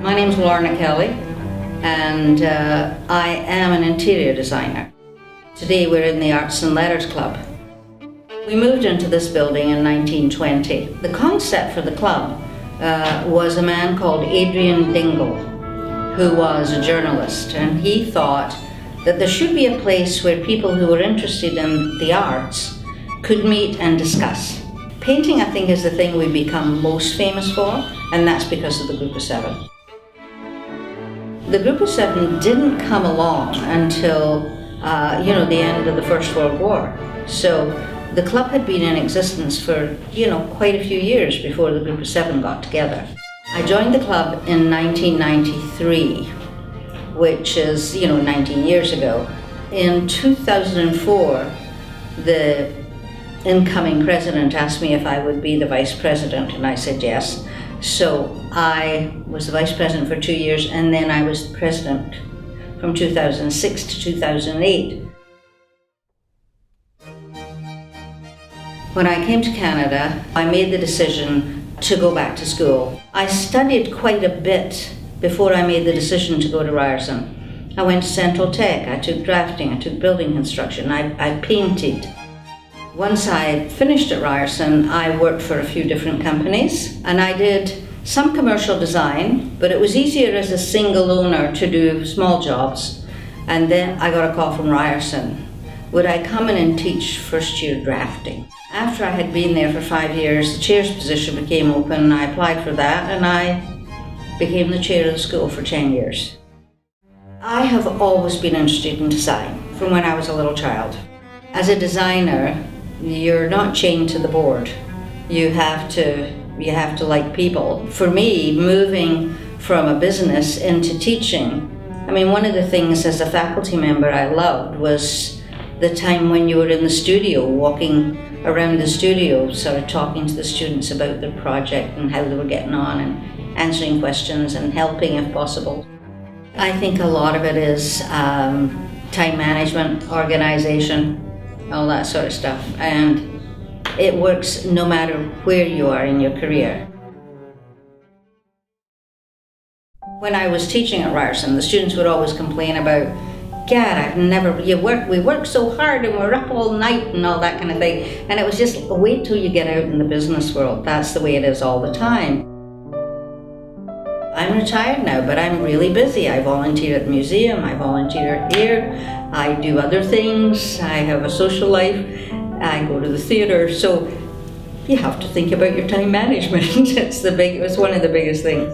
My name's Lorna Kelly, and I am an interior designer. Today we're in the Arts and Letters Club. We moved into this building in 1920. The concept for the club was a man called Adrian Dingle, who was a journalist, and he thought that there should be a place where people who were interested in the arts could meet and discuss. Painting, I think, is the thing we've become most famous for, and that's because of the Group of Seven. The Group of Seven didn't come along until, the end of the First World War. So the club had been in existence for, quite a few years before the Group of Seven got together. I joined the club in 1993, which is, 19 years ago. In 2004, the incoming president asked me if I would be the vice president, and I said yes. So I was the vice president for 2 years, and then I was the president from 2006 to 2008. When I came to Canada, I made the decision to go back to school. I studied quite a bit before I made the decision to go to Ryerson. I went to Central Tech, I took drafting, I took building construction, I painted. Once I finished at Ryerson, I worked for a few different companies, and I did some commercial design, but it was easier as a single owner to do small jobs. And then I got a call from Ryerson. Would I come in and teach first year drafting? After I had been there for 5 years, the chair's position became open. I applied for that, and I became the chair of the school for 10 years. I have always been interested in design from when I was a little child. As a designer, you're not chained to the board. You have to like people. For me, moving from a business into teaching, one of the things as a faculty member I loved was the time when you were in the studio, walking around the studio, sort of talking to the students about their project and how they were getting on, and answering questions and helping if possible. I think a lot of it is time management, organization, all that sort of stuff, and it works no matter where you are in your career. When I was teaching at Ryerson, the students would always complain about, God, we work so hard and we're up all night and all that kind of thing. And it was just, wait till you get out in the business world. That's the way it is all the time. I'm retired now, but I'm really busy. I volunteer at the museum, I volunteer here, I do other things, I have a social life, I go to the theatre, so you have to think about your time management. It's one of the biggest things.